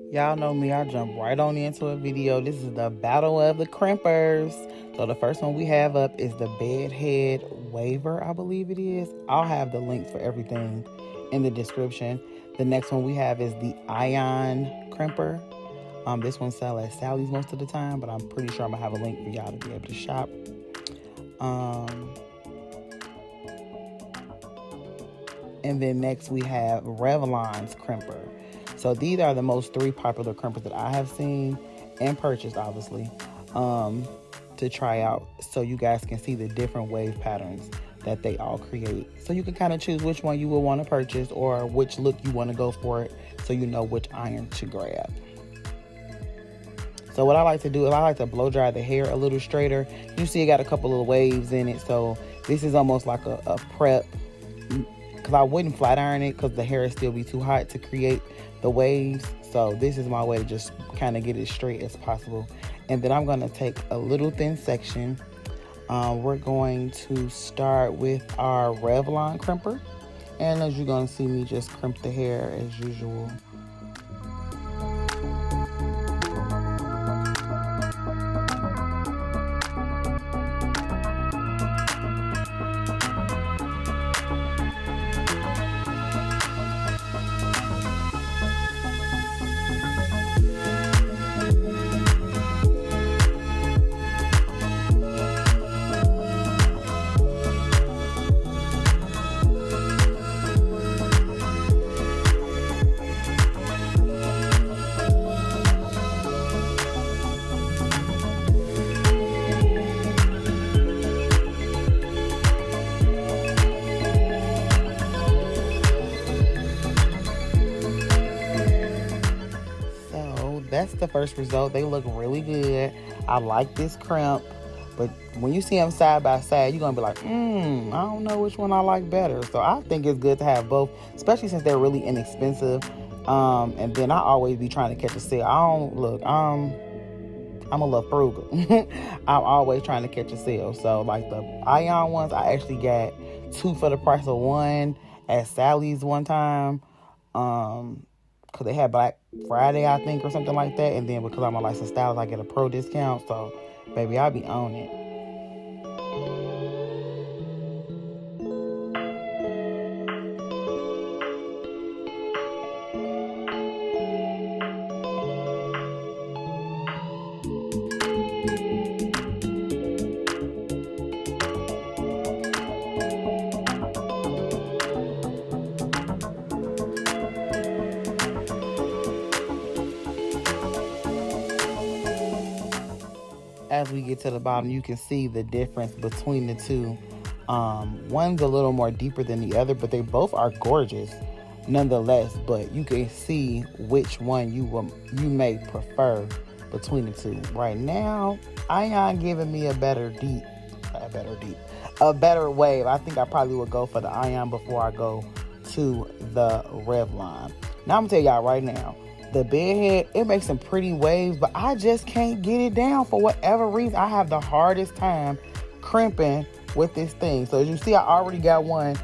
Y'all know me, I jump right on into a video. This is the battle of the crimpers. So the first one we have up is the bedhead waver, I believe it is. I'll have the links for everything in the description. The next one we have is the ion crimper. This one sells at Sally's most of the time, but I'm pretty sure I'm gonna have a link for y'all to be able to shop. And then next we have Revlon's crimper. So these are the most three popular crimpers that I have seen and purchased, obviously, to try out, so you guys can see the different wave patterns that they all create. So you can kind of choose which one you will want to purchase or which look you want to go for it, so you know which iron to grab. So what I like to do is I like to blow dry the hair a little straighter. You see it got a couple of waves in it, so this is almost like a prep, because I wouldn't flat iron it because the hair would still be too hot to create the waves. So this is my way to just kind of get it straight as possible. And then I'm going to take a little thin section. We're going to start with our Revlon crimper. And as you're going to see me just crimp the hair as usual. That's the first result. They look really good. I like this crimp, but when you see them side by side, you're gonna be like, I don't know which one I like better. So I think it's good to have both, especially since they're really inexpensive. And then I always be trying to catch a sale. I'm a little frugal. I'm always trying to catch a sale. So like the ion ones, I actually got 2 for the price of 1 at Sally's one time. Because they had Black Friday, I think, or something like that. And then because I'm a licensed stylist, I get a pro discount. So, baby, I'll be on it. As we get to the bottom, you can see the difference between the two. One's a little more deeper than the other, but they both are gorgeous nonetheless. But you can see which one you may prefer between the two. Right now, ion giving me a better wave. I think I probably would go for the ion before I go to the Revlon. Now I'm gonna tell y'all right now, the bedhead, it makes some pretty waves, but I just can't get it down for whatever reason. I have the hardest time crimping with this thing. So as you see, I already got one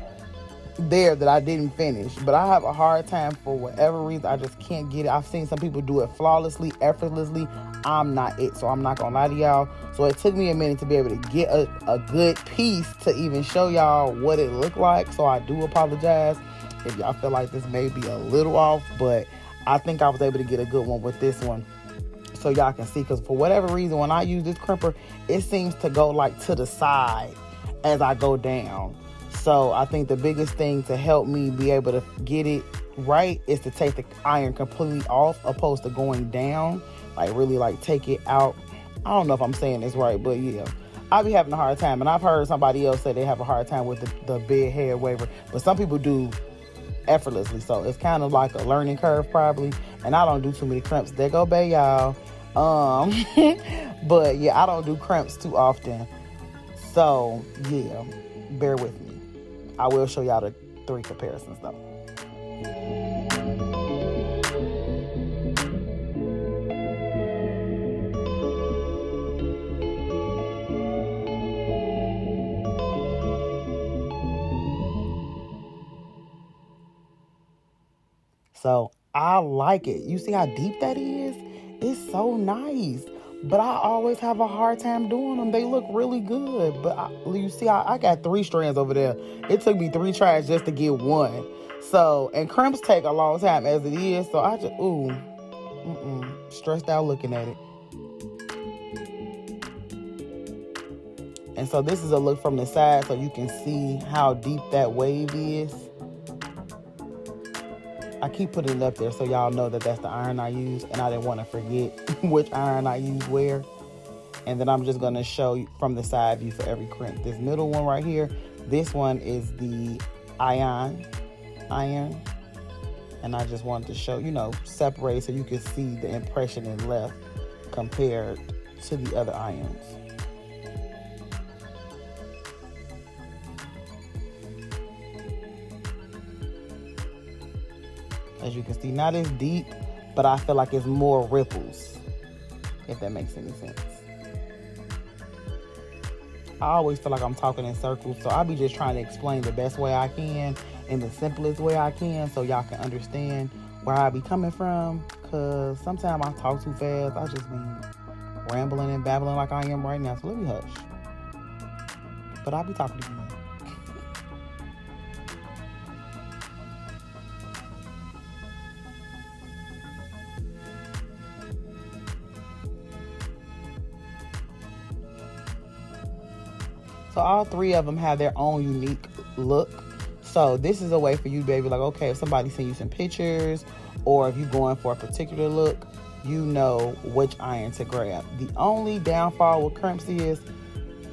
there that I didn't finish, but I have a hard time for whatever reason. I just can't get it. I've seen some people do it flawlessly, effortlessly. I'm not it, so I'm not gonna lie to y'all. So it took me a minute to be able to get a good piece to even show y'all what it looked like. So I do apologize if y'all feel like this may be a little off, but I think I was able to get a good one with this one, so y'all can see. Because for whatever reason, when I use this crimper, it seems to go like to the side as I go down. So I think the biggest thing to help me be able to get it right is to take the iron completely off, opposed to going down, like really like take it out. I don't know if I'm saying this right, but yeah, I'll be having a hard time. And I've heard somebody else say they have a hard time with the bed hair waver, but some people do effortlessly. So it's kind of like a learning curve probably. And I don't do too many crimps. There go bae, y'all. But yeah, I don't do crimps too often. So yeah, bear with me. I will show y'all the 3 comparisons though. So I like it. You see how deep that is? It's so nice. But I always have a hard time doing them. They look really good. But you see, I got 3 strands over there. It took me 3 tries just to get one. So, and crimps take a long time as it is. So I just, stressed out looking at it. And so this is a look from the side so you can see how deep that wave is. I keep putting it up there so y'all know that that's the iron I use, and I didn't want to forget which iron I use where. And then I'm just going to show you from the side view for every crimp. This middle one right here, this one is the iron. And I just wanted to show, separate so you can see the impression it left compared to the other irons. As you can see, not as deep, but I feel like it's more ripples, if that makes any sense. I always feel like I'm talking in circles, so I'll be just trying to explain the best way I can in the simplest way I can so y'all can understand where I be coming from, because sometimes I talk too fast. I just be rambling and babbling like I am right now, so let me hush. But I'll be talking to you. So all 3 of them have their own unique look. So this is a way for you to be able to, like, okay, if somebody sends you some pictures or if you're going for a particular look, you know which iron to grab. The only downfall with crimps is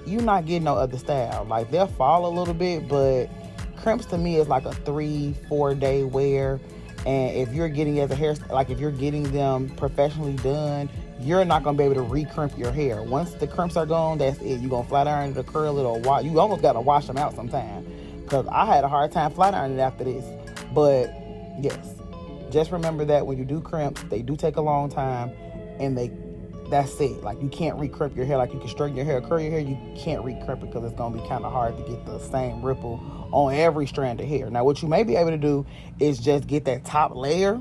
you're not getting no other style. Like, they'll fall a little bit, but crimps to me is like a 3-4 day wear. And if you're getting as a hair, like if you're getting them professionally done, you're not going to be able to re-crimp your hair. Once the crimps are gone, that's it. You're going to flat iron it or curl it or wash. You almost got to wash them out sometime, because I had a hard time flat ironing it after this. But yes, just remember that when you do crimps, they do take a long time, and that's it. Like, you can't re-crimp your hair. Like, you can straighten your hair, curl your hair. You can't re-crimp it because it's going to be kind of hard to get the same ripple on every strand of hair. Now, what you may be able to do is just get that top layer,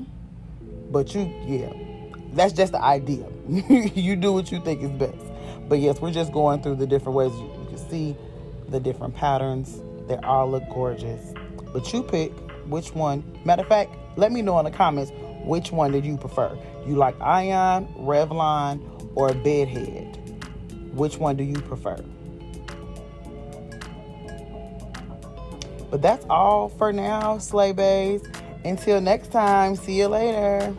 but that's just the idea. You do what you think is best. But yes, we're just going through the different ways. You can see the different patterns. They all look gorgeous. But you pick which one. Matter of fact, let me know in the comments, which one did you prefer? You like iron, Revlon, or bedhead? Which one do you prefer? But that's all for now, Slay Bays. Until next time, see you later.